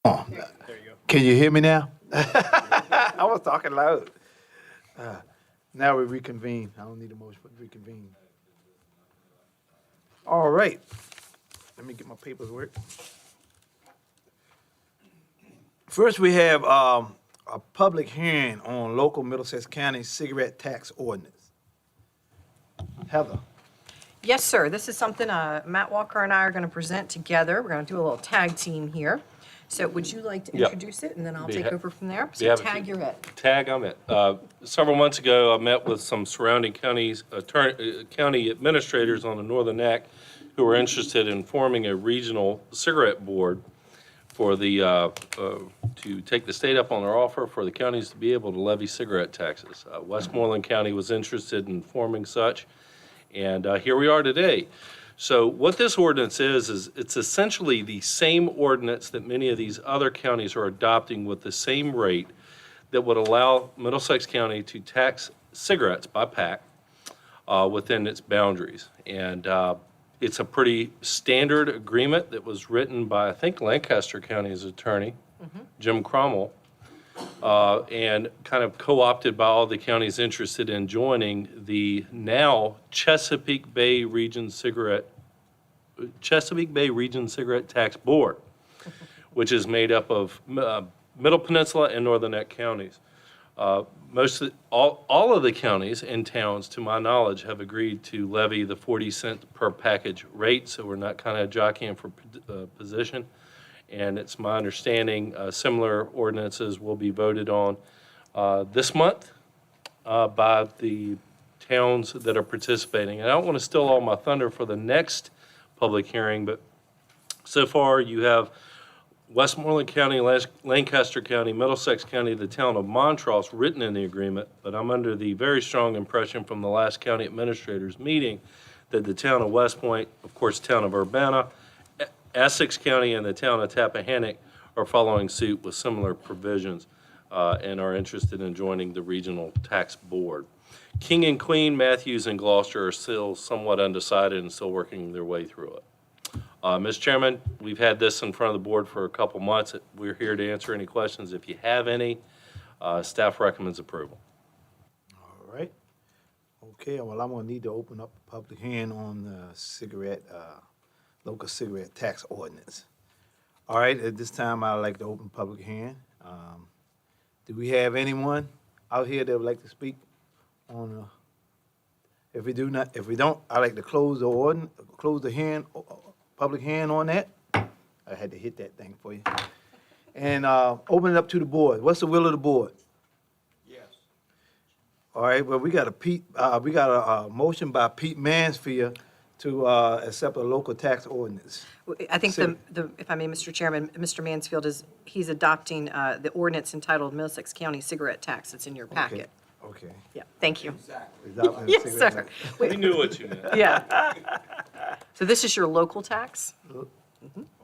Oh, There you go. can you hear me now? I was talking loud. Now we reconvene. I don't need a motion for reconvene. All right. Let me get my paperwork. First, we have a public hearing on local Middlesex County cigarette tax ordinance. Heather. Yes, sir. This is something Matt Walker and I are going to present together. We're going to do a little tag team here. So would you like to Yeah. introduce it, and then I'll Be take ha- over from there? be So happy tag, to. you're it. Tag, I'm it. Several months ago, I met with some surrounding counties, county administrators on the Northern Neck who were interested in forming a regional cigarette board for the, to take the state up on their offer for the counties to be able to levy cigarette taxes. Westmoreland County was interested in forming such, and here we are today. So what this ordinance is it's essentially the same ordinance that many of these other counties are adopting with the same rate that would allow Middlesex County to tax cigarettes by pack within its boundaries. And it's a pretty standard agreement that was written by, I think, Lancaster County's attorney, Jim Cromwell, and kind of co-opted by all the counties interested in joining the now Chesapeake Bay Region Cigarette Tax Board, which is made up of Middle Peninsula and Northern Neck counties. All of the counties and towns, to my knowledge, have agreed to levy the 40-cent per package rate, so we're not kind of jockeying for position. And it's my understanding similar ordinances will be voted on this month by the towns that are participating. And I don't want to steal all my thunder for the next public hearing, but so far you have Westmoreland County, Lancaster County, Middlesex County, the town of Montrose written in the agreement, but I'm under the very strong impression from the last county administrators meeting that the town of West Point, of course, town of Urbana, Essex County and the town of Tappahannock are following suit with similar provisions and are interested in joining the regional tax board. King and Queen, Matthews, and Gloucester are still somewhat undecided and still working their way through it. Mr. Chairman, we've had this in front of the board for a couple months. We're here to answer any questions if you have any. Staff recommends approval. All right. Okay, well, I'm gonna need to open up a public hearing on the local cigarette tax ordinance. All right, at this time, I'd like to open public hearing. Do we have anyone out here that would like to speak on, if we don't, I'd like to close the hearing, public hearing on that. I had to hit that thing for you. And open it up to the board. What's the will of the board? All right, well, we got a motion by Pete Mansfield to accept a local tax ordinance. I think if I may, Mr. Chairman, Mr. Mansfield he's adopting the ordinance entitled Middlesex County Cigarette Tax. It's in your packet. Okay. Yeah, thank you. Adopting the Yes, cigarette sir. tax. We knew what you meant. Yeah. So this is your local tax?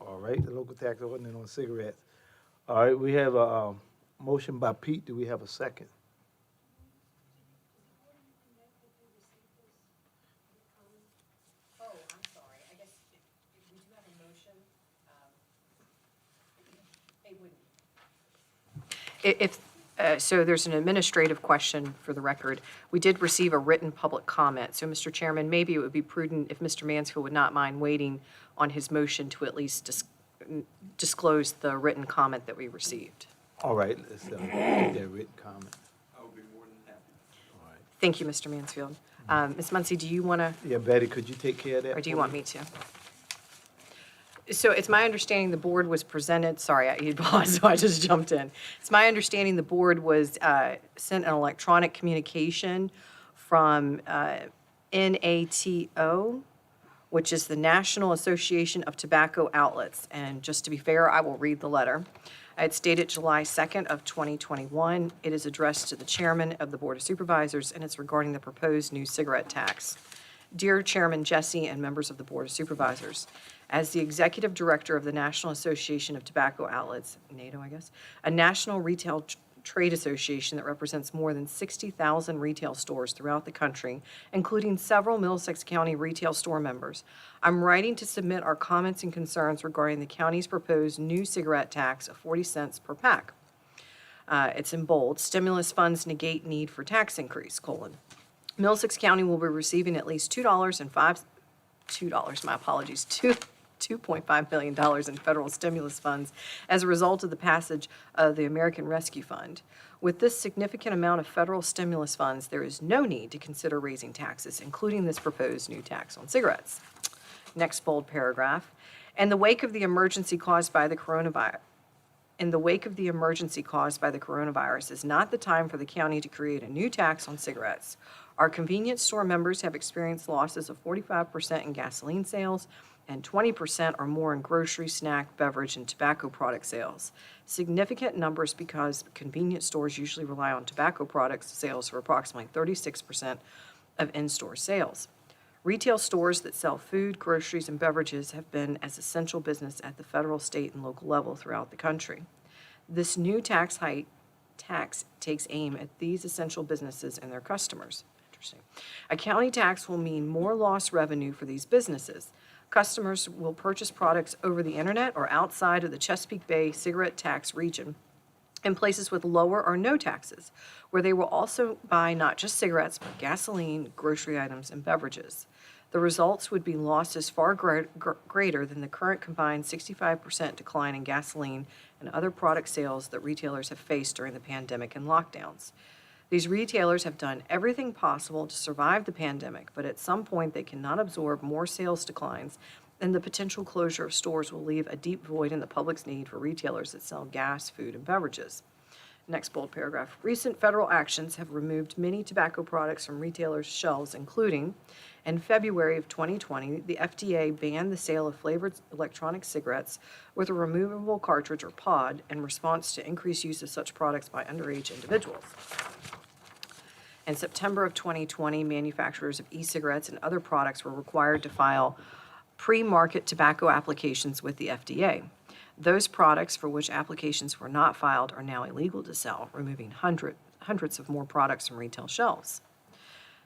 All right, the local tax ordinance on cigarettes. All right, we have a motion by Pete. Do we have a second? Oh, I'm sorry. I guess if we do have a motion, it wouldn't. So there's an administrative question for the record. We did receive a written public comment. So, Mr. Chairman, maybe it would be prudent if Mr. Mansfield would not mind waiting on his motion to at least disclose the written comment that we received. All right, let's get that written comment. Thank you, Mr. Mansfield. Ms. Muncy, do you want to, Yeah, Betty, could you take care of that? or do you want me to? So it's my understanding the board was presented, sorry, you paused, so I just jumped in. It's my understanding the board was sent an electronic communication from NATO, which is the National Association of Tobacco Outlets. And just to be fair, I will read the letter. It's dated July 2nd of 2021. It is addressed to the chairman of the Board of Supervisors, and it's regarding the proposed new cigarette tax. Dear Chairman Jesse and members of the Board of Supervisors, as the Executive Director of the National Association of Tobacco Outlets, NATO, I guess, a national retail trade association that represents more than 60,000 retail stores throughout the country, including several Middlesex County retail store members. I'm writing to submit our comments and concerns regarding the county's proposed new cigarette tax of 40 cents per pack. It's in bold, stimulus funds negate need for tax increase, colon. Middlesex County will be receiving at least $2.5 million in federal stimulus funds as a result of the passage of the American Rescue Fund. With this significant amount of federal stimulus funds, there is no need to consider raising taxes, including this proposed new tax on cigarettes. Next bold paragraph. In the wake of the emergency caused by the coronavirus, is not the time for the county to create a new tax on cigarettes. Our convenience store members have experienced losses of 45% in gasoline sales and 20% or more in grocery, snack, beverage, and tobacco product sales. Significant numbers because convenience stores usually rely on tobacco products sales for approximately 36% of in-store sales. Retail stores that sell food, groceries, and beverages have been as essential business at the federal, state, and local level throughout the country. This new tax takes aim at these essential businesses and their customers. Interesting. A county tax will mean more lost revenue for these businesses. Customers will purchase products over the internet or outside of the Chesapeake Bay cigarette tax region in places with lower or no taxes, where they will also buy not just cigarettes, but gasoline, grocery items, and beverages. The results would be losses far greater than the current combined 65% decline in gasoline and other product sales that retailers have faced during the pandemic and lockdowns. These retailers have done everything possible to survive the pandemic, but at some point they cannot absorb more sales declines, and the potential closure of stores will leave a deep void in the public's need for retailers that sell gas, food, and beverages. Next bold paragraph. Recent federal actions have removed many tobacco products from retailers' shelves, including, in February of 2020, the FDA banned the sale of flavored electronic cigarettes with a removable cartridge or pod in response to increased use of such products by underage individuals. In September of 2020, manufacturers of e-cigarettes and other products were required to file pre-market tobacco applications with the FDA. Those products for which applications were not filed are now illegal to sell, removing hundreds of more products from retail shelves.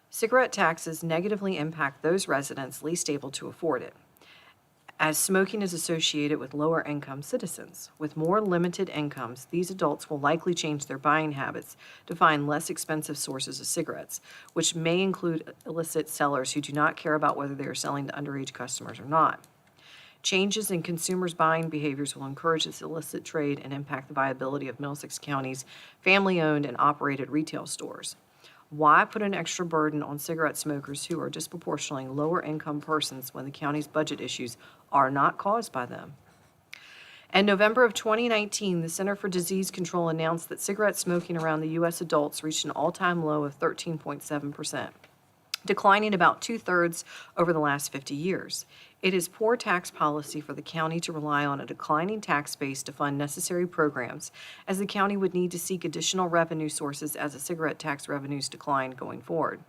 Cigarette taxes negatively impact those residents least able to afford it, as smoking is associated with lower-income citizens. With more limited incomes, these adults will likely change their buying habits to find less expensive sources of cigarettes, which may include illicit sellers who do not care about whether they are selling to underage customers or not. Changes in consumers' buying behaviors will encourage this illicit trade and impact the viability of Middlesex County's family-owned and operated retail stores. Why put an extra burden on cigarette smokers who are disproportionately lower-income persons when the county's budget issues are not caused by them? In November of 2019, the Center for Disease Control announced that cigarette smoking around the U.S. adults reached an all-time low of 13.7%, declining about two-thirds over the last 50 years. It is poor tax policy for the county to rely on a declining tax base to fund necessary programs, as the county would need to seek additional revenue sources as the cigarette tax revenues decline going forward.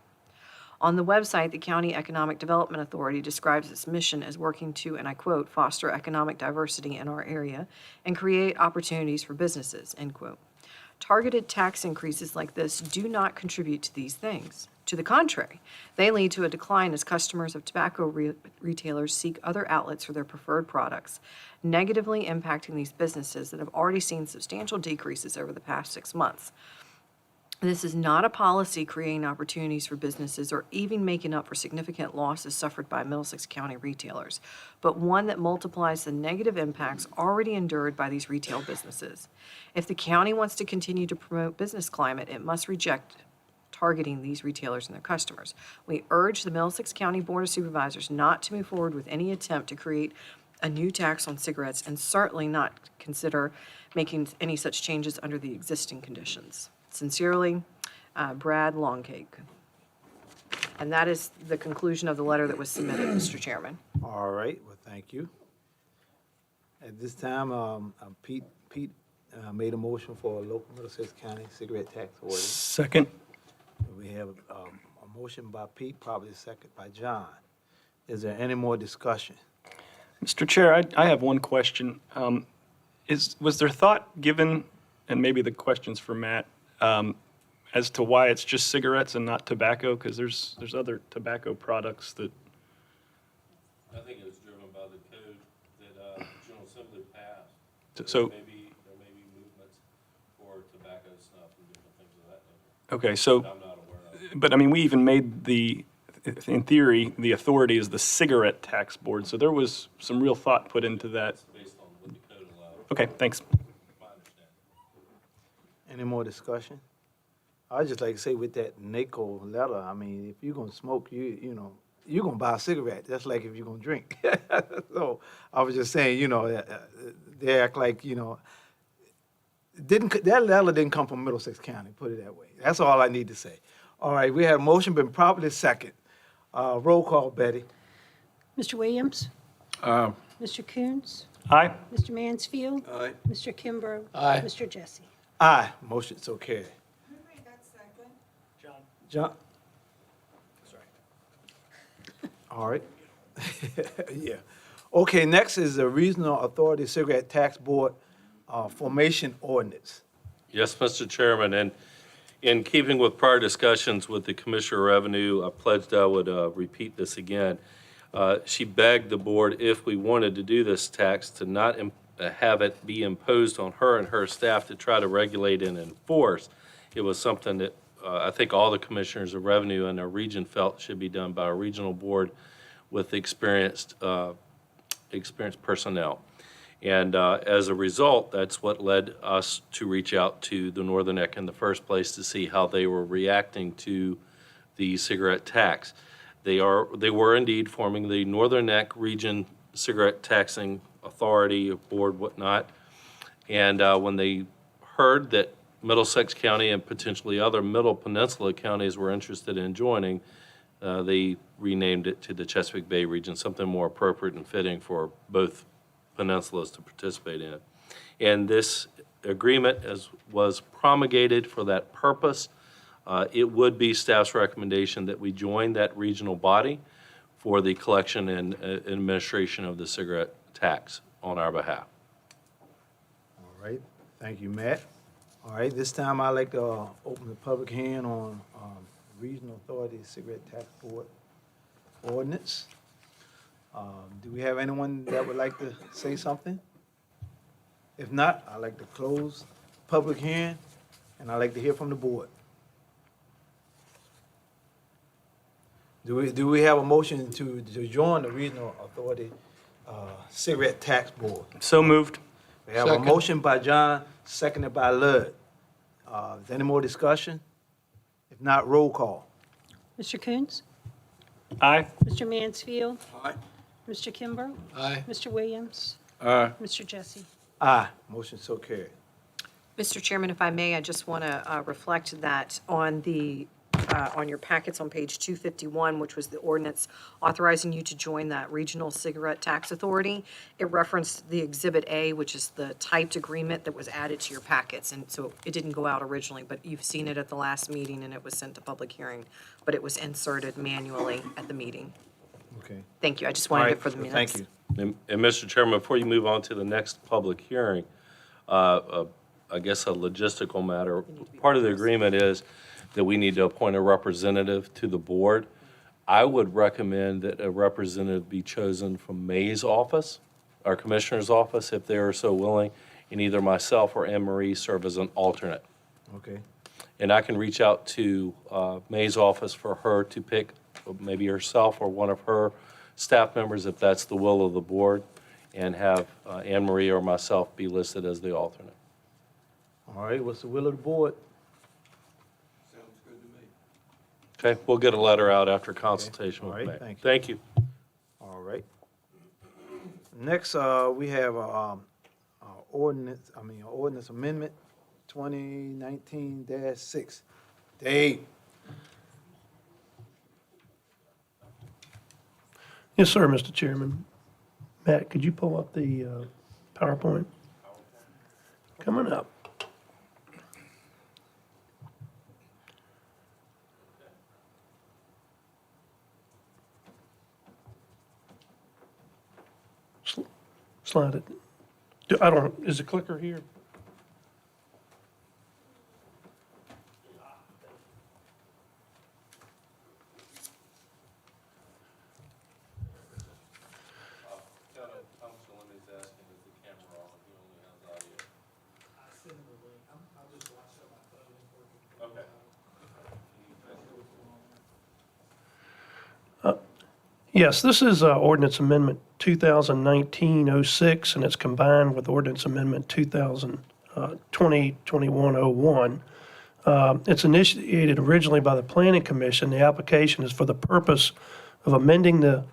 On the website, the County Economic Development Authority describes its mission as working to, and I quote, foster economic diversity in our area and create opportunities for businesses, end quote. Targeted tax increases like this do not contribute to these things. To the contrary, they lead to a decline as customers of tobacco retailers seek other outlets for their preferred products, negatively impacting these businesses that have already seen substantial decreases over the past 6 months. This is not a policy creating opportunities for businesses or even making up for significant losses suffered by Middlesex County retailers, but one that multiplies the negative impacts already endured by these retail businesses. If the county wants to continue to promote business climate, it must reject targeting these retailers and their customers. We urge the Middlesex County Board of Supervisors not to move forward with any attempt to create a new tax on cigarettes, and certainly not consider making any such changes under the existing conditions. Sincerely, Brad Longcake. And that is the conclusion of the letter that was submitted, Mr. Chairman. All right, well, thank you. At this time, Pete made a motion for a local Middlesex County cigarette tax ordinance. Second. We have a motion by Pete, probably a second by John. Is there any more discussion? Mr. Chair, I have one question. Was there thought given and maybe the question's for Matt, as to why it's just cigarettes and not tobacco, because there's other tobacco products that, I think it was driven by the code that General Assembly passed. so, There may be movements for tobacco snuff and different things of that nature okay, so, that I'm not aware of. but I mean, we even made in theory, the authority is the cigarette tax board, so there was some real thought put into that. It's based on what the code allows, Okay, thanks. my understanding. Any more discussion? I'd just like to say with that NACO letter, I mean, if you're gonna smoke, you're gonna buy a cigarette. That's like if you're gonna drink. So I was just saying, they act like, that letter didn't come from Middlesex County, put it that way. That's all I need to say. All right, we have a motion been properly second. Roll call, Betty. Mr. Williams? Mr. Coons? Aye? Mr. Mansfield? Aye. Mr. Kimbrough? Aye. Mr. Jesse? Aye, motion so carried. Who made that second? John? All right. Yeah. Okay, next is the Regional Authority Cigarette Tax Board Formation Ordinance. Yes, Mr. Chairman, and in keeping with prior discussions with the Commissioner of Revenue, I pledged I would repeat this again. She begged the board, if we wanted to do this tax, to not have it be imposed on her and her staff to try to regulate and enforce. It was something that I think all the commissioners of revenue in our region felt should be done by a regional board with experienced personnel. And as a result, that's what led us to reach out to the Northern Neck in the first place to see how they were reacting to the cigarette tax. They were indeed forming the Northern Neck Region Cigarette Taxing Authority, Board, whatnot. And when they heard that Middlesex County and potentially other Middle Peninsula counties were interested in joining, they renamed it to the Chesapeake Bay Region, something more appropriate and fitting for both peninsulas to participate in. And this agreement was promulgated for that purpose. It would be staff's recommendation that we join that regional body for the collection and administration of the cigarette tax on our behalf. All right, thank you, Matt. All right, this time I'd like to open the public hearing on Regional Authority Cigarette Tax Board Ordinance. Do we have anyone that would like to say something? If not, I'd like to close public hearing, and I'd like to hear from the board. Do we have a motion to join the Regional Authority Cigarette Tax Board? So moved. We have a Second. motion by John, seconded by Lud. Is there any more discussion? If not, roll call. Mr. Coons? Aye? Mr. Mansfield? Aye. Mr. Kimbrough? Aye. Mr. Williams? Aye. Mr. Jesse? Aye, motion so carried. Mr. Chairman, if I may, I just want to reflect that on your packets on page 251, which was the ordinance authorizing you to join that Regional Cigarette Tax Authority. It referenced the Exhibit A, which is the typed agreement that was added to your packets. And so it didn't go out originally, but you've seen it at the last meeting and it was sent to public hearing. But it was inserted manually at the meeting. Okay. Thank you. I just All wanted right, it for the well, minutes. thank you. And Mr. Chairman, before you move on to the next public hearing, I guess a logistical matter, part of the agreement is that we need to appoint a representative to the board. I would recommend that a representative be chosen from May's office, our commissioner's office, if they are so willing, and either myself or Anne Marie serve as an alternate. Okay, And I can reach out to May's office for her to pick maybe herself or one of her staff members, if that's the will of the board, and have Anne Marie or myself be listed as the alternate. all right, what's the will of the board? Sounds good to me. Okay, we'll get a letter out after consultation All with right, May. thank you. Thank you. All right. Next, we have ordinance amendment 2019-6. Dave? Yes, sir, Mr. Chairman. Matt, could you pull up the PowerPoint? Coming up. Slide it. I don't, is the clicker here? Yes, this is Ordinance Amendment 2019-06, and it's combined with Ordinance Amendment 2021-01. It's initiated originally by the Planning Commission. The application is for the purpose of amending the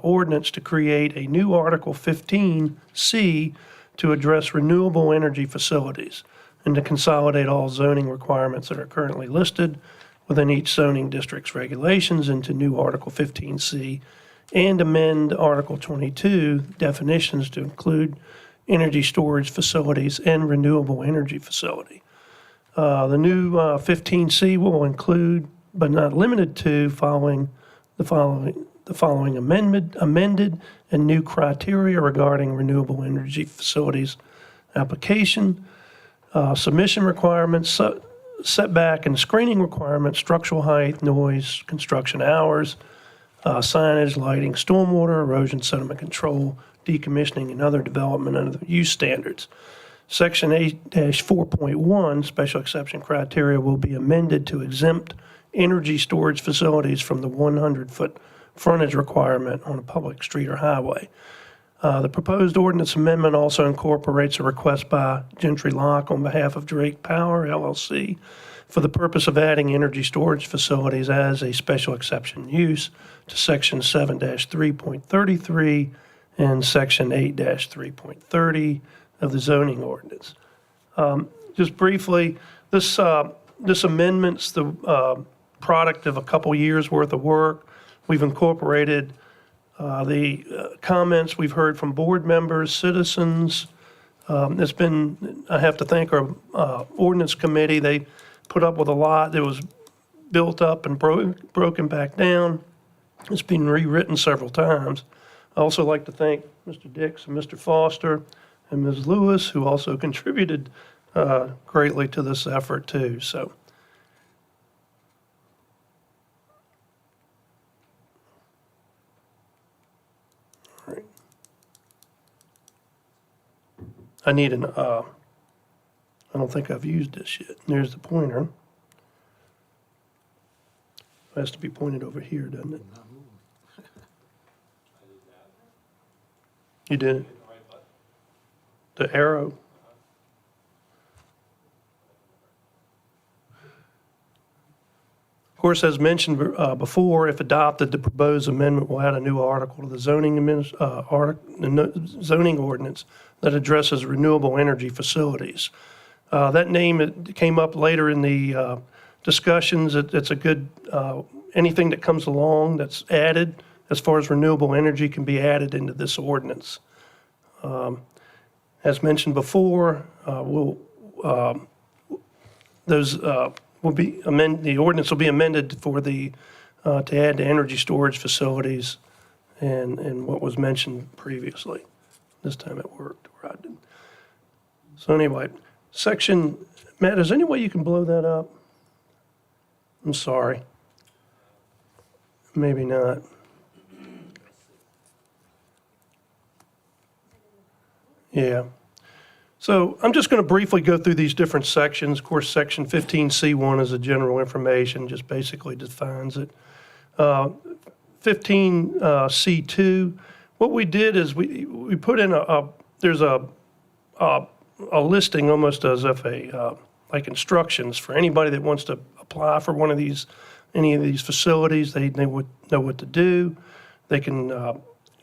ordinance to create a new Article 15C to address renewable energy facilities and to consolidate all zoning requirements that are currently listed within each zoning district's regulations into new Article 15C and amend Article 22 definitions to include energy storage facilities and renewable energy facility. The new 15C will include, but not limited to, the following amended and new criteria regarding renewable energy facilities application, submission requirements, setback and screening requirements, structural height, noise, construction hours, signage, lighting, stormwater, erosion, sediment control, decommissioning, and other development under the use standards. Section 8-4.1, special exception criteria, will be amended to exempt energy storage facilities from the 100-foot frontage requirement on a public street or highway. The proposed ordinance amendment also incorporates a request by Gentry Locke on behalf of Drake Power LLC for the purpose of adding energy storage facilities as a special exception use to Section 7-3.33 and Section 8-3.30 of the zoning ordinance. Just briefly, this amendment's the product of a couple years' worth of work. We've incorporated the comments we've heard from board members, citizens. It's been, I have to thank our ordinance committee. They put up with a lot that was built up and broken back down. It's been rewritten several times. I also like to thank Mr. Dix and Mr. Foster and Ms. Lewis, who also contributed greatly to this effort too. So. All right. I need I don't think I've used this yet. There's the pointer. It has to be pointed over here, doesn't it? You did it? The arrow? Of course, as mentioned before, if adopted, the proposed amendment will add a new article to the zoning ordinance that addresses renewable energy facilities. That name, it came up later in the discussions. It's a good, anything that comes along that's added as far as renewable energy can be added into this ordinance. As mentioned before, the ordinance will be amended for to add to energy storage facilities and what was mentioned previously. This time it worked, or I didn't. So anyway, Matt, is there any way you can blow that up? I'm sorry. Maybe not. Yeah. So I'm just going to briefly go through these different sections. Of course, Section 15C1 is a general information, just basically defines it. 15C2, what we did is we put in there's a listing almost as if like instructions for anybody that wants to apply for any of these facilities. They would know what to do. They can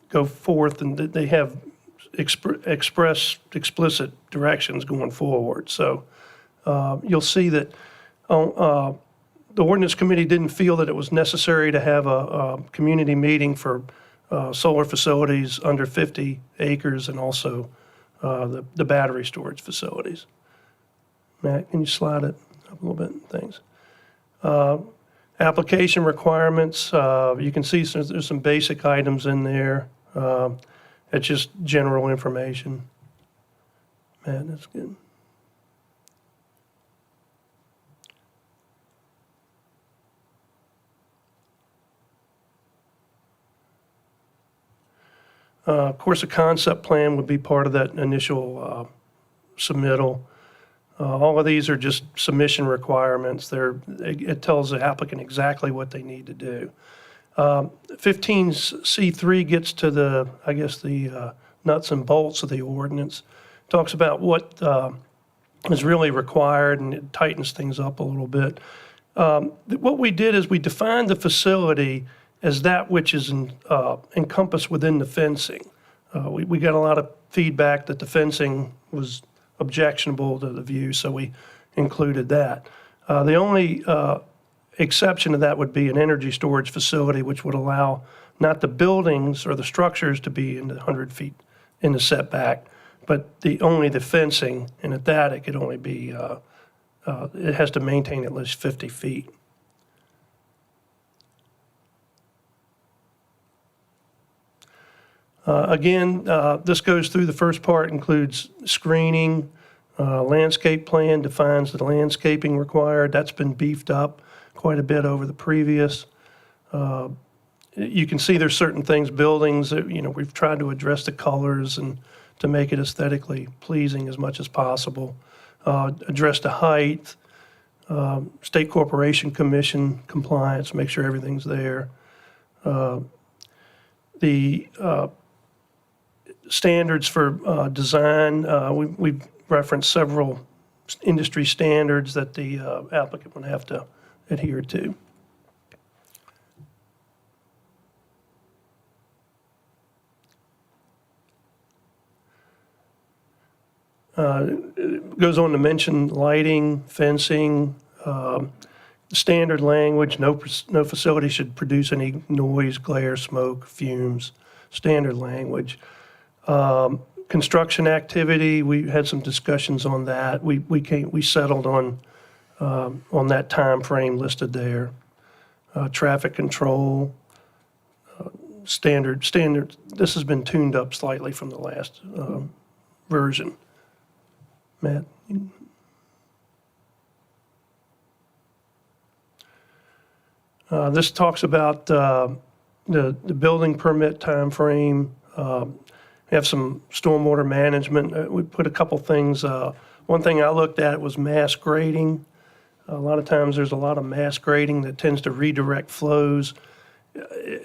go forth, and they have explicit directions going forward. So you'll see that the ordinance committee didn't feel that it was necessary to have a community meeting for solar facilities under 50 acres and also the battery storage facilities. Matt, can you slide it up a little bit? Thanks. Application requirements, you can see there's some basic items in there. It's just general information. Matt, that's good. Of course, a concept plan would be part of that initial submittal. All of these are just submission requirements. It tells the applicant exactly what they need to do. 15C3 gets to the, I guess, the nuts and bolts of the ordinance. Talks about what is really required, and it tightens things up a little bit. What we did is we defined the facility as that which is encompassed within the fencing. We got a lot of feedback that the fencing was objectionable to the view, so we included that. The only exception to that would be an energy storage facility, which would allow not the buildings or the structures to be in the 100 feet in the setback, but only the fencing, and at that, it could only be, it has to maintain at least 50 feet. Again, this goes through, the first part includes screening, landscape plan defines the landscaping required. That's been beefed up quite a bit over the previous. You can see there's certain things, buildings, that, we've tried to address the colors and to make it aesthetically pleasing as much as possible. Address the height, State Corporation Commission compliance, make sure everything's there. The standards for design, we've referenced several industry standards that the applicant would have to adhere to. It goes on to mention lighting, fencing, standard language, no facility should produce any noise, glare, smoke, fumes, standard language. Construction activity, we had some discussions on that. We settled on that time frame listed there. Traffic control, standard. This has been tuned up slightly from the last version. Matt? This talks about the building permit timeframe. We have some stormwater management. We put a couple things. One thing I looked at was mass grading. A lot of times there's a lot of mass grading that tends to redirect flows.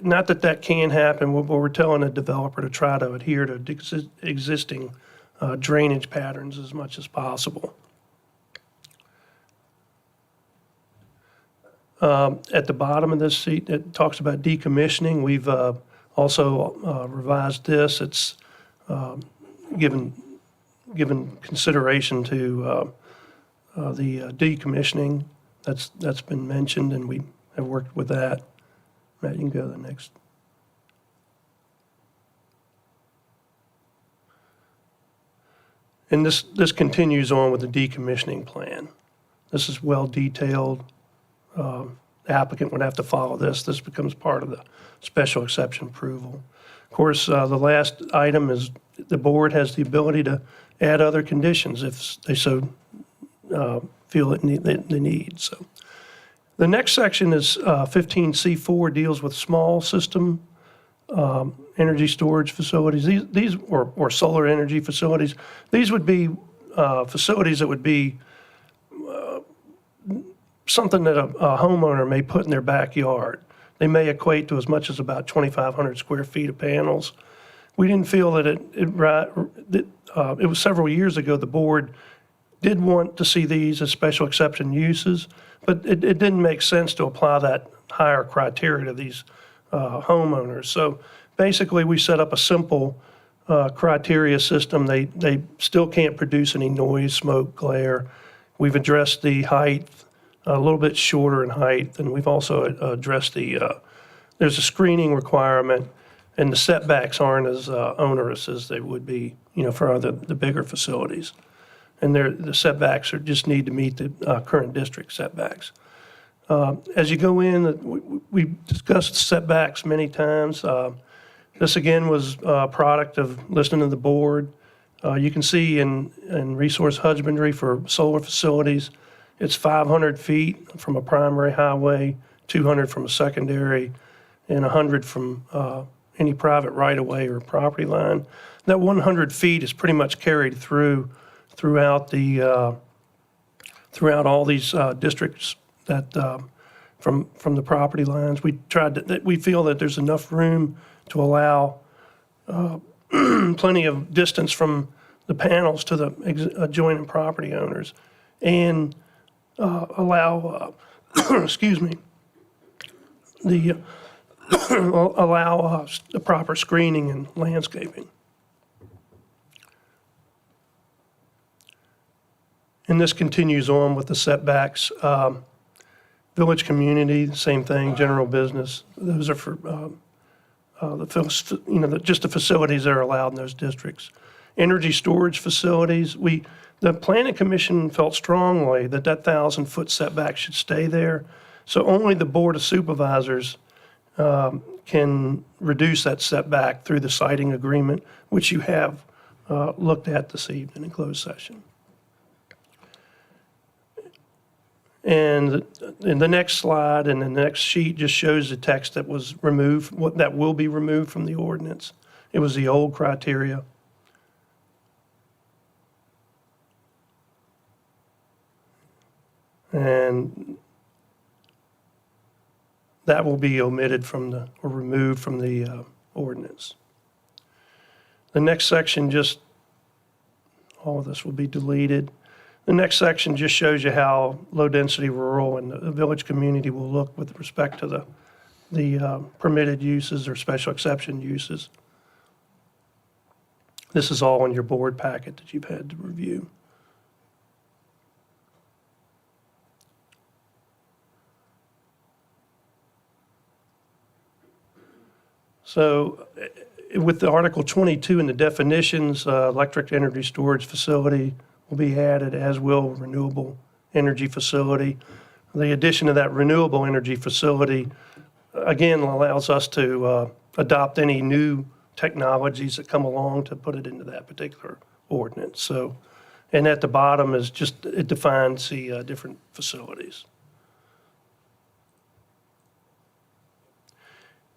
Not that that can happen, but we're telling a developer to try to adhere to existing drainage patterns as much as possible. At the bottom of this sheet, it talks about decommissioning. We've also revised this. It's given consideration to the decommissioning. That's been mentioned, and we have worked with that. Matt, you can go to the next. And this continues on with the decommissioning plan. This is well detailed. The applicant would have to follow this. This becomes part of the special exception approval. Of course, the last item is the board has the ability to add other conditions if they so feel they need. So the next section is 15C4, deals with small system energy storage facilities. These or solar energy facilities. These would be facilities that would be something that a homeowner may put in their backyard. They may equate to as much as about 2,500 square feet of panels. We didn't feel that it was several years ago, the board did want to see these as special exception uses, but it didn't make sense to apply that higher criteria to these homeowners. So basically, we set up a simple criteria system. They still can't produce any noise, smoke, glare. We've addressed the height, a little bit shorter in height, and we've also addressed there's a screening requirement, and the setbacks aren't as onerous as they would be, for the bigger facilities. And the setbacks just need to meet the current district setbacks. As you go in, we discussed setbacks many times. This again was a product of listening to the board. You can see in resource husbandry for solar facilities, it's 500 feet from a primary highway, 200 from a secondary, and 100 from any private right-of-way or property line. That 100 feet is pretty much carried throughout the throughout all these districts that, from the property lines. We feel that there's enough room to allow plenty of distance from the panels to the adjoining property owners and allow, excuse me, allow the proper screening and landscaping. And this continues on with the setbacks. Village community, same thing, general business. Those are for just the facilities that are allowed in those districts. Energy storage facilities, the planning commission felt strongly that 1,000-foot setback should stay there. So only the Board of Supervisors can reduce that setback through the siting agreement, which you have looked at this evening in closed session. And in the next slide and the next sheet just shows the text that was removed, that will be removed from the ordinance. It was the old criteria. And that will be omitted from or removed from the ordinance. The next section all of this will be deleted. The next section just shows you how low-density rural and the village community will look with respect to the permitted uses or special exception uses. This is all in your board packet that you've had to review. So with the Article 22 and the definitions, electric energy storage facility will be added, as will renewable energy facility. The addition of that renewable energy facility, again, allows us to adopt any new technologies that come along to put it into that particular ordinance. So, and at the bottom is just, it defines the different facilities.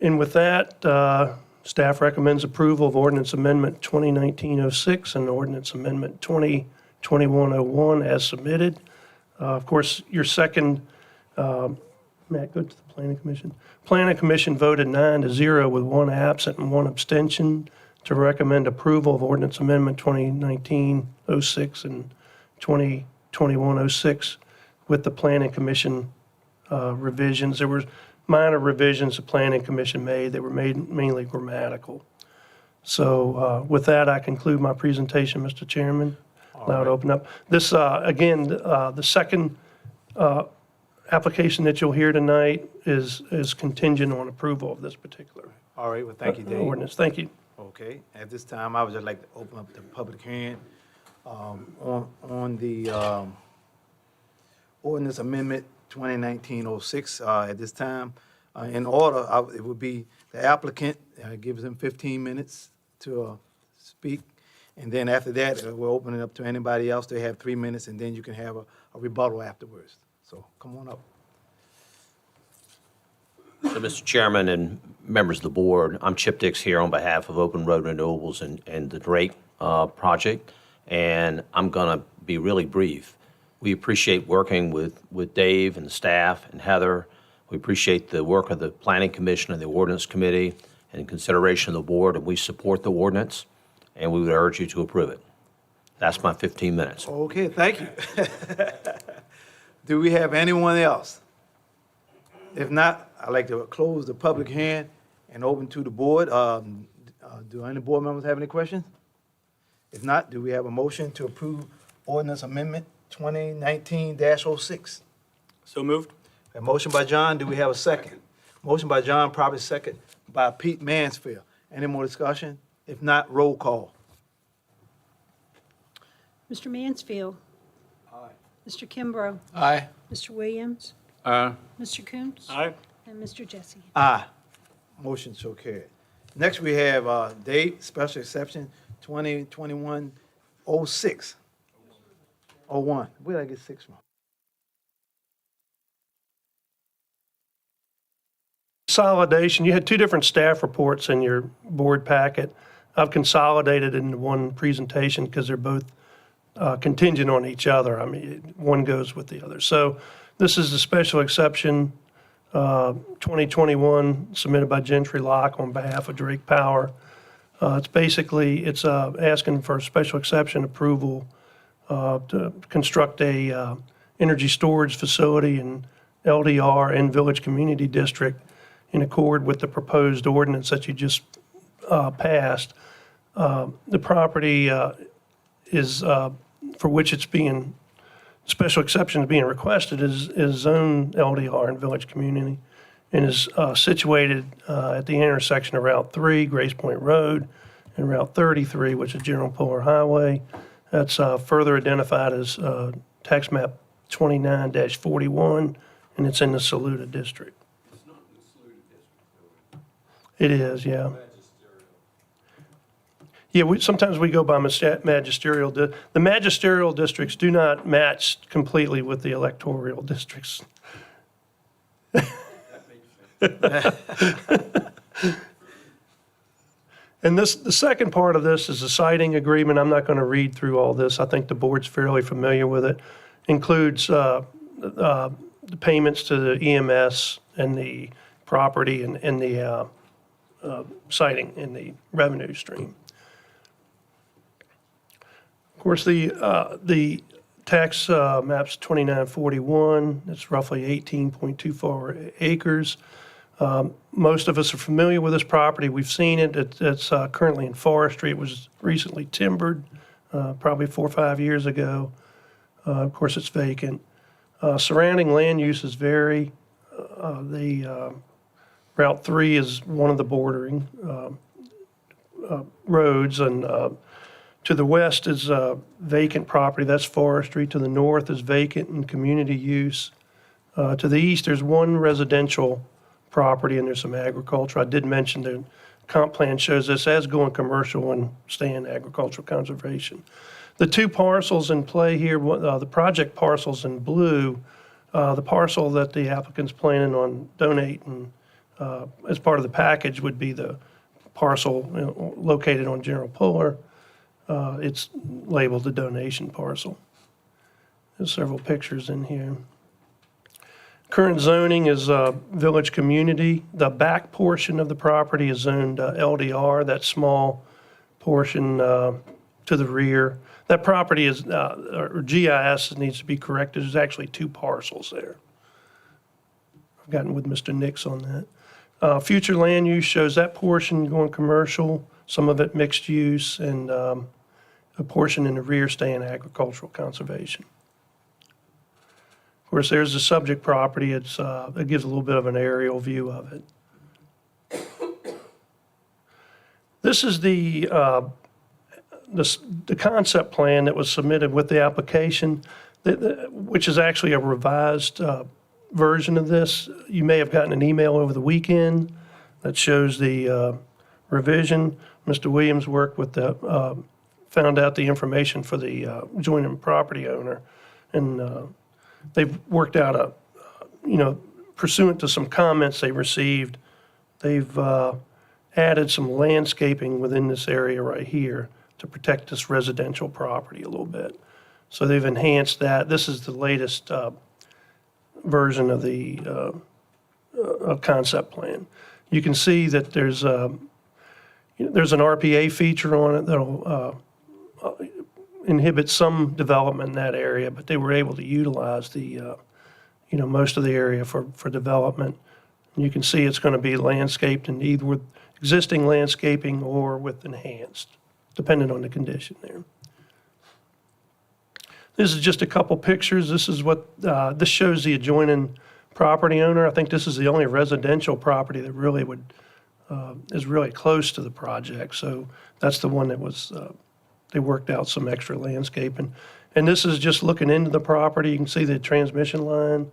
And with that, staff recommends approval of Ordinance Amendment 2019-06 and Ordinance Amendment 2021-01 as submitted. Of course, your second, Matt, go to the Planning Commission. Planning Commission voted 9-0 with 1 absent and 1 abstention to recommend approval of Ordinance Amendment 2019-06 and 2021-06 with the Planning Commission revisions. There were minor revisions the Planning Commission made. They were made mainly grammatical. So with that, I conclude my presentation, Mr. Chairman. Allow it to open up. This, again, the second application that you'll hear tonight is contingent on approval of this particular All right, well, thank you, Dave. ordinance. Thank you. Okay, at this time, I would just like to open up the public hearing on the ordinance amendment 2019-06. At this time, in order, it would be the applicant gives them 15 minutes to speak. And then after that, we'll open it up to anybody else. They have 3 minutes, and then you can have a rebuttal afterwards. So come on up. So, Mr. Chairman and members of the board, I'm Chip Dix here on behalf of Open Road Renewables and the Drake project, and I'm going to be really brief. We appreciate working with Dave and the staff and Heather. We appreciate the work of the Planning Commission and the Ordinance Committee and consideration of the board, and we support the ordinance, and we would urge you to approve it. That's my 15 minutes. Okay, thank you. Do we have anyone else? If not, I'd like to close the public hearing and open to the board. Do any board members have any questions? If not, do we have a motion to approve ordinance amendment 2019-06? So moved? A motion by John, do we have a second? Motion by John, probably second by Pete Mansfield. Any more discussion? If not, roll call. Mr. Mansfield. Aye. Mr. Kimbrough. Aye. Mr. Williams. Aye. Mr. Coons. Aye. And Mr. Jesse. Aye. Motion so carried. Next, we have date, special exception, 2021-06. 01. Where did I get 6 from? Consolidation, you had 2 different staff reports in your board packet. I've consolidated into one presentation because they're both contingent on each other. I mean, one goes with the other. So this is the special exception 2021 submitted by Gentry Locke on behalf of Drake Power. It's asking for special exception approval to construct a energy storage facility in LDR and Village Community District in accord with the proposed ordinance that you just passed. The property is, for which it's being, special exception is being requested is zone LDR and Village Community and is situated at the intersection of Route 3, Grace Point Road, and Route 33, which is General Puller Highway. That's further identified as tax map 29-41, and it's in the Saluda District. It's not in the Saluda district, though. It is, yeah. Magisterial. Yeah, sometimes we go by magisterial. The magisterial districts do not match completely with the electoral districts. That makes sense. And the second part of this is a siting agreement. I'm not going to read through all this. I think the board's fairly familiar with it. Includes the payments to the EMS and the property and the siting in the revenue stream. Of course, the tax map's 2941. It's roughly 18.24 acres. Most of us are familiar with this property. We've seen it. It's currently in forestry. It was recently timbered, probably 4 or 5 years ago. Of course, it's vacant. Surrounding land uses vary. The Route 3 is one of the bordering roads, and to the west is vacant property. That's forestry. To the north is vacant and community use. To the east, there's one residential property and there's some agriculture. I did mention the comp plan shows this as going commercial and staying agricultural conservation. The two parcels in play here, the project parcels in blue, the parcel that the applicant's planning on donating as part of the package would be the parcel located on General Puller. It's labeled the donation parcel. There's several pictures in here. Current zoning is village community. The back portion of the property is zoned LDR, that small portion to the rear. That property is, or GIS needs to be corrected. There's actually two parcels there. I've gotten with Mr. Nix on that. Future land use shows that portion going commercial, some of it mixed use, and a portion in the rear staying agricultural conservation. Of course, there's the subject property. It gives a little bit of an aerial view of it. This is the concept plan that was submitted with the application, which is actually a revised version of this. You may have gotten an email over the weekend that shows the revision. Mr. Williams worked with found out the information for the adjoining property owner, and they've worked out pursuant to some comments they received, they've added some landscaping within this area right here to protect this residential property a little bit. So they've enhanced that. This is the latest version of the concept plan. You can see that there's an RPA feature on it that'll inhibit some development in that area, but they were able to utilize the, most of the area for development. And you can see it's going to be landscaped in either with existing landscaping or with enhanced, depending on the condition there. This is just a couple pictures. This is what, this shows the adjoining property owner. I think this is the only residential property that really is really close to the project. So that's the one that was, they worked out some extra landscaping. And this is just looking into the property. You can see the transmission line,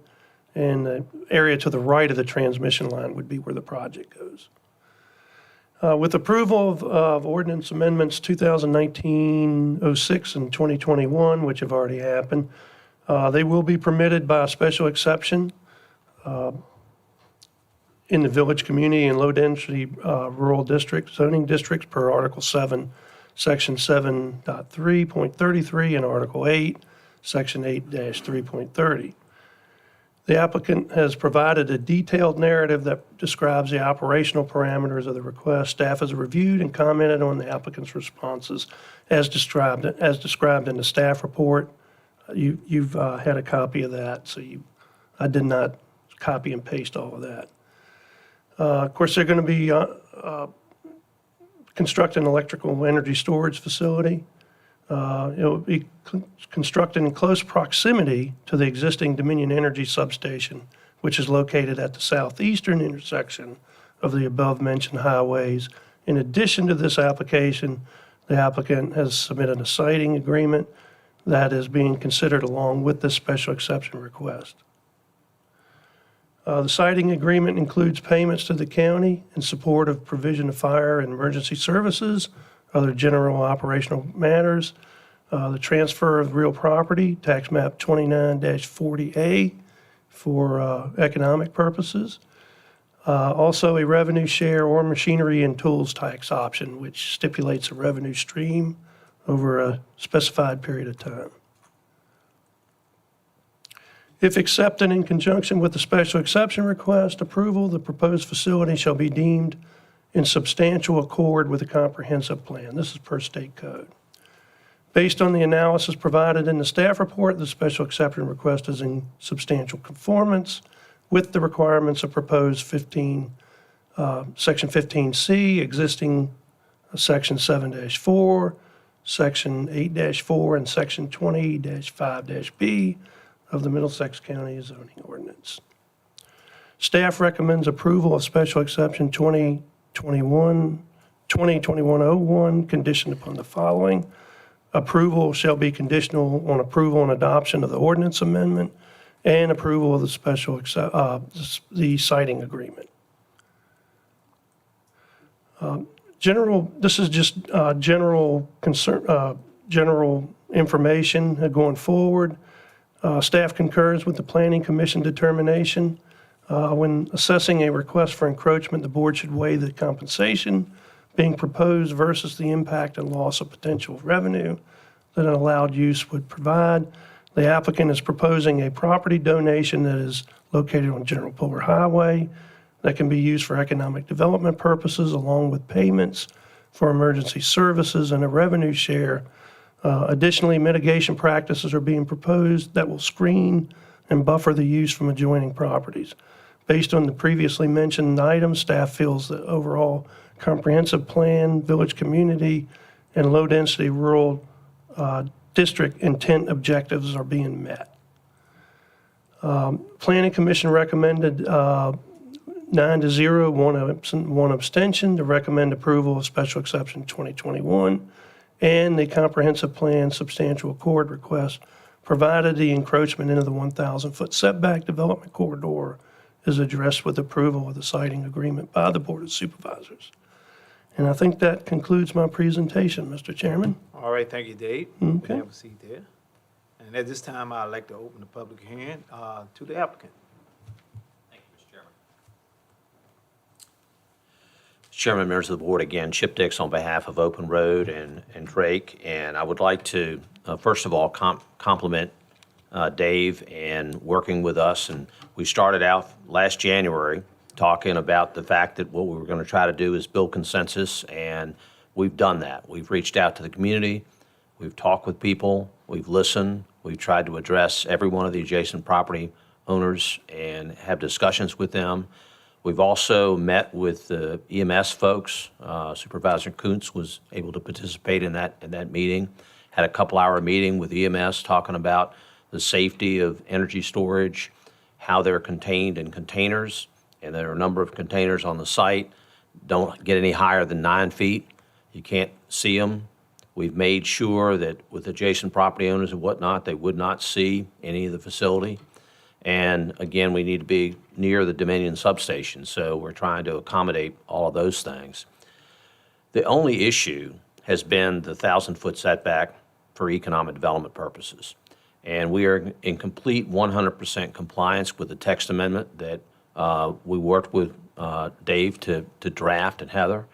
and the area to the right of the transmission line would be where the project goes. With approval of ordinance amendments 2019-06 and 2021, which have already happened, they will be permitted by a special exception in the village community and low-density rural district zoning districts per Article 7, Section 7.3.33, and Article 8, Section 8-3.30. The applicant has provided a detailed narrative that describes the operational parameters of the request. Staff has reviewed and commented on the applicant's responses as described in the staff report. You've had a copy of that, so I did not copy and paste all of that. Of course, they're going to be constructing an electrical energy storage facility. It will be constructed in close proximity to the existing Dominion Energy substation, which is located at the southeastern intersection of the above-mentioned highways. In addition to this application, the applicant has submitted a siting agreement that is being considered along with this special exception request. The siting agreement includes payments to the county in support of provision of fire and emergency services, other general operational matters, the transfer of real property, tax map 29-40A for economic purposes. Also a revenue share or machinery and tools tax option, which stipulates a revenue stream over a specified period of time. If accepted in conjunction with the special exception request approval, the proposed facility shall be deemed in substantial accord with the comprehensive plan. This is per state code. Based on the analysis provided in the staff report, the special exception request is in substantial conformance with the requirements of proposed Section 15C, existing Section 7-4, Section 8-4, and Section 20-5-B of the Middlesex County zoning ordinance. Staff recommends approval of special exception 2021-01, conditioned upon the following. Approval shall be conditional on approval and adoption of the ordinance amendment and approval of the the siting agreement. This is just general information going forward. Staff concurs with the Planning Commission determination. When assessing a request for encroachment, the board should weigh the compensation being proposed versus the impact and loss of potential revenue that an allowed use would provide. The applicant is proposing a property donation that is located on General Puller Highway that can be used for economic development purposes, along with payments for emergency services and a revenue share. Additionally, mitigation practices are being proposed that will screen and buffer the use from adjoining properties. Based on the previously mentioned items, staff feels that overall comprehensive plan, village community, and low-density rural district intent objectives are being met. Planning Commission recommended 9-0, one abstention to recommend approval of special exception 2021 and the comprehensive plan substantial accord request, provided the encroachment into the 1,000-foot setback development corridor is addressed with approval of the siting agreement by the Board of Supervisors. And I think that concludes my presentation, Mr. Chairman. All right, thank you, Dave. You Okay. can have a seat there. And at this time, I'd like to open the public hearing to the applicant. Thank you, Mr. Chairman. Chairman, members of the board, again, Chip Dix on behalf of Open Road and Drake. And I would like to, first of all, compliment Dave and working with us. And we started out last January talking about the fact that what we were going to try to do is build consensus, and we've done that. We've reached out to the community, we've talked with people, we've listened, we've tried to address every one of the adjacent property owners and have discussions with them. We've also met with the EMS folks. Supervisor Kuntz was able to participate in that meeting. Had a couple-hour meeting with EMS talking about the safety of energy storage, how they're contained in containers, and there are a number of containers on the site. Don't get any higher than 9 feet. You can't see them. We've made sure that with adjacent property owners and whatnot, they would not see any of the facility. And again, we need to be near the Dominion substation, so we're trying to accommodate all of those things. The only issue has been the 1,000-foot setback for economic development purposes. And we are in complete 100% compliance with the text amendment that we worked with Dave to draft and Heather.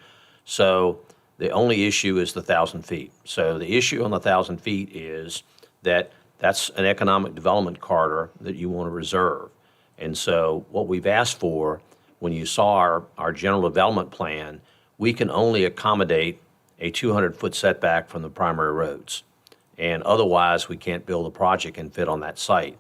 So The only issue is the 1,000 feet. So the issue on the 1,000 feet is that that's an economic development corridor that you want to reserve. And so what we've asked for, when you saw our general development plan, we can only accommodate a 200-foot setback from the primary roads. And otherwise, we can't build a project and fit on that site.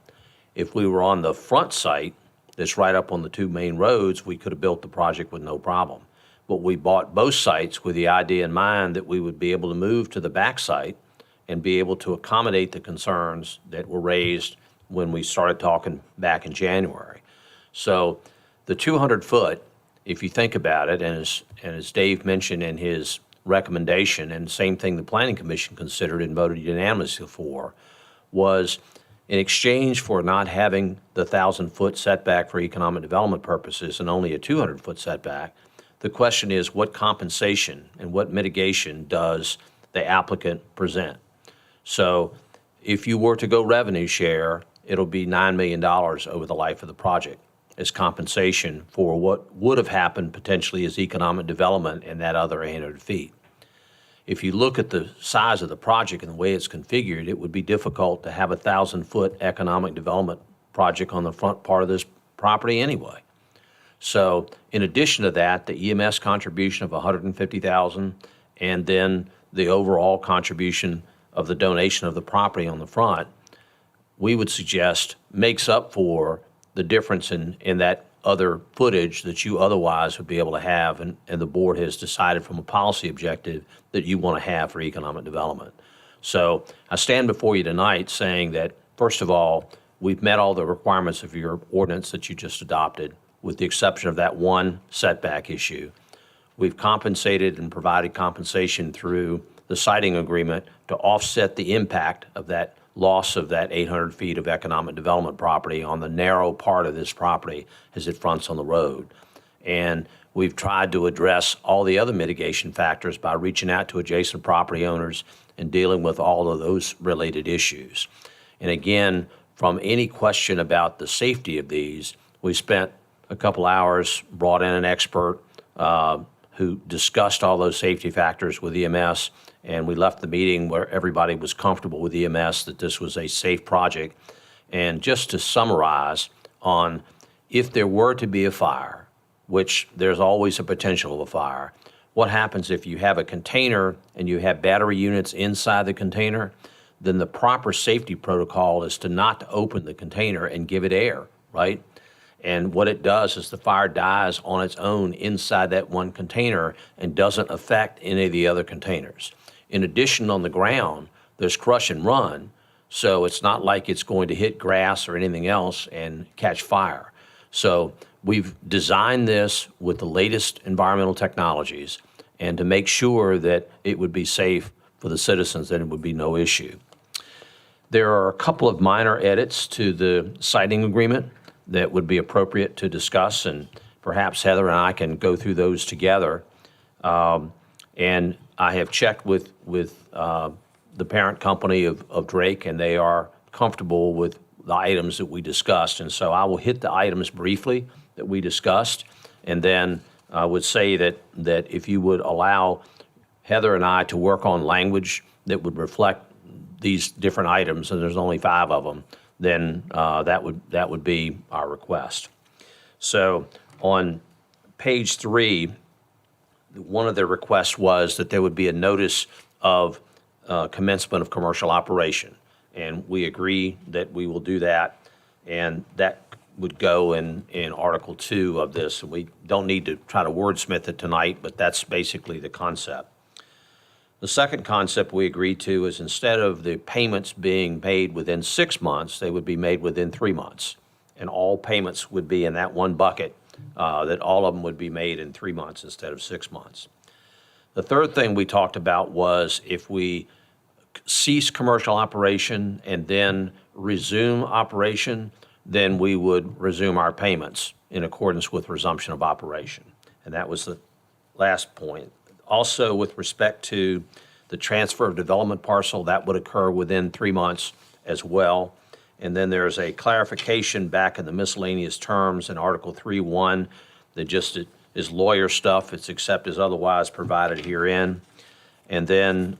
If we were on the front site, that's right up on the two main roads, we could have built the project with no problem. But we bought both sites with the idea in mind that we would be able to move to the back site and be able to accommodate the concerns that were raised when we started talking back in January. So the 200-foot, if you think about it, and as Dave mentioned in his recommendation, and same thing the Planning Commission considered and voted unanimously for, was in exchange for not having the 1,000-foot setback for economic development purposes and only a 200-foot setback, the question is what compensation and what mitigation does the applicant present? So if you were to go revenue share, it'll be $9 million over the life of the project as compensation for what would have happened potentially as economic development in that other 800 feet. If you look at the size of the project and the way it's configured, it would be difficult to have a 1,000-foot economic development project on the front part of this property anyway. So in addition to that, the EMS contribution of $150,000 and then the overall contribution of the donation of the property on the front, we would suggest makes up for the difference in that other footage that you otherwise would be able to have, and the board has decided from a policy objective that you want to have for economic development. So I stand before you tonight saying that, first of all, we've met all the requirements of your ordinance that you just adopted, with the exception of that one setback issue. We've compensated and provided compensation through the siting agreement to offset the impact of that loss of that 800 feet of economic development property on the narrow part of this property as it fronts on the road. And we've tried to address all the other mitigation factors by reaching out to adjacent property owners and dealing with all of those related issues. And again, from any question about the safety of these, we spent a couple hours, brought in an expert who discussed all those safety factors with EMS, and we left the meeting where everybody was comfortable with EMS that this was a safe project. And just to summarize on, if there were to be a fire, which there's always a potential of a fire, what happens if you have a container and you have battery units inside the container? Then the proper safety protocol is to not to open the container and give it air, right? And what it does is the fire dies on its own inside that one container and doesn't affect any of the other containers. In addition, on the ground, there's crush and run, so it's not like it's going to hit grass or anything else and catch fire. So we've designed this with the latest environmental technologies and to make sure that it would be safe for the citizens and it would be no issue. There are a couple of minor edits to the siting agreement that would be appropriate to discuss, and perhaps Heather and I can go through those together. And I have checked with the parent company of Drake, and they are comfortable with the items that we discussed. And so I will hit the items briefly that we discussed, and then I would say that if you would allow Heather and I to work on language that would reflect these different items, and there's only 5 of them, then that would be our request. So on page 3, one of the requests was that there would be a notice of commencement of commercial operation. And we agree that we will do that. And that would go in Article 2 of this. We don't need to try to wordsmith it tonight, but that's basically the concept. The second concept we agreed to is instead of the payments being made within 6 months, they would be made within 3 months. And all payments would be in that one bucket, that all of them would be made in 3 months instead of 6 months. The third thing we talked about was if we cease commercial operation and then resume operation, then we would resume our payments in accordance with resumption of operation. And that was the last point. Also, with respect to the transfer of development parcel, that would occur within 3 months as well. And then there's a clarification back in the miscellaneous terms in Article 3.1 that just is lawyer stuff. It's except as otherwise provided herein. And then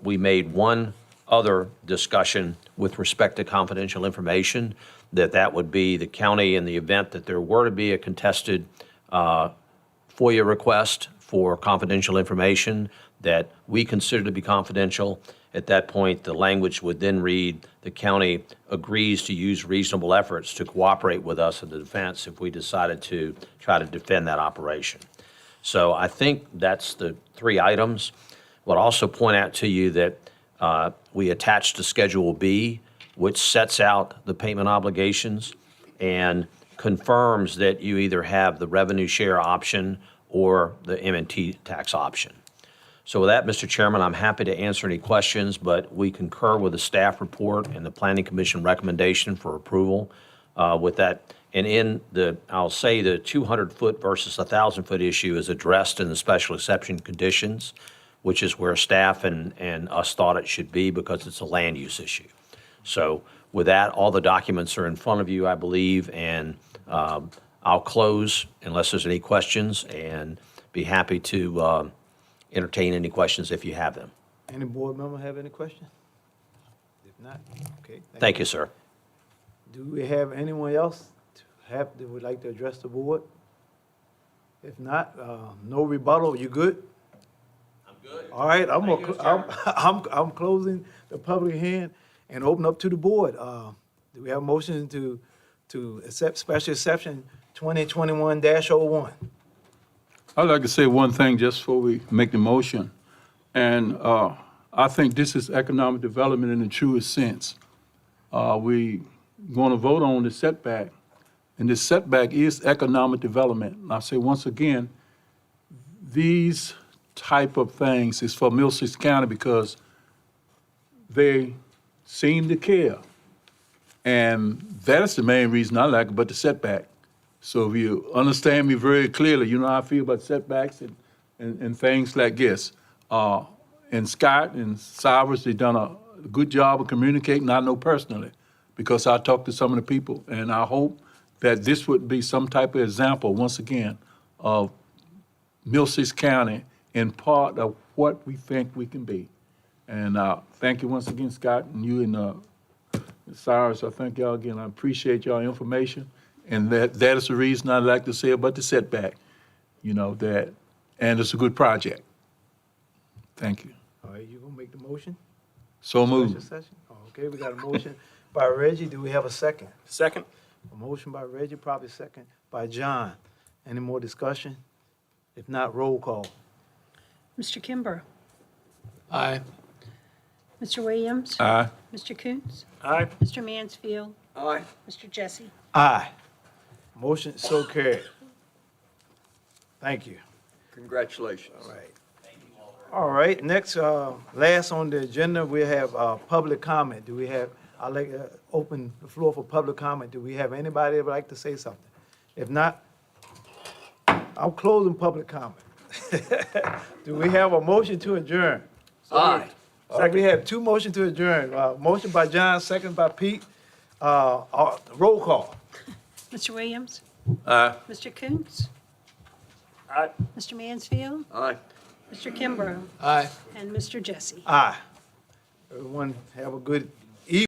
we made one other discussion with respect to confidential information, that would be the county in the event that there were to be a contested FOIA request for confidential information that we consider to be confidential. At that point, the language would then read, the county agrees to use reasonable efforts to cooperate with us in the defense if we decided to try to defend that operation. So I think that's the three items. I'll also point out to you that we attached to Schedule B, which sets out the payment obligations and confirms that you either have the revenue share option or the M&T tax option. So with that, Mr. Chairman, I'm happy to answer any questions, but we concur with the staff report and the Planning Commission recommendation for approval with that. And in the, I'll say the 200-foot versus 1,000-foot issue is addressed in the special exception conditions, which is where staff and us thought it should be because it's a land use issue. So with that, all the documents are in front of you, I believe, and I'll close unless there's any questions and be happy to entertain any questions if you have them. Any board member have any questions? If not, okay. Thank you, sir. Do we have anyone else that would like to address the board? If not, no rebuttal, you good? I'm good. All right, I'm closing the public hearing and open up to the board. Do we have a motion to accept special exception 2021-01? I'd like to say one thing just before we make the motion. And I think this is economic development in the truest sense. We going to vote on the setback, and this setback is economic development. And I say once again, these type of things is for Middlesex County because they seem to care. And that is the main reason I like it, but the setback. So if you understand me very clearly, you know how I feel about setbacks and things like this. And Scott and Cyrus, they've done a good job of communicating, I know personally, because I talked to some of the people. And I hope that this would be some type of example, once again, of Middlesex County in part of what we think we can be. And thank you once again, Scott, and you and Cyrus. I thank y'all again. I appreciate y'all information. And that is the reason I'd like to say about the setback, you know, that, and it's a good project. Thank you. All right, you gonna make the motion? So Special moved. session? Okay, we got a motion by Reggie. Do we have a second? Second? A motion by Reggie, probably second by John. Any more discussion? If not, roll call. Mr. Kimbrough. Aye. Mr. Williams. Aye. Mr. Coons. Aye. Mr. Mansfield. Aye. Mr. Jesse. Aye. Motion so carried. Thank you. Congratulations. All right. All right, next, last on the agenda, we have public comment. Do we have, I'd like to open the floor for public comment. Do we have anybody that would like to say something? If not, I'm closing public comment. Do we have a motion to adjourn? Aye. We have two motions to adjourn. Motion by John, second by Pete. Roll call. Mr. Williams. Aye. Mr. Coons. Aye. Mr. Mansfield. Aye. Mr. Kimbrough. Aye. And Mr. Jesse. Aye. Everyone have a good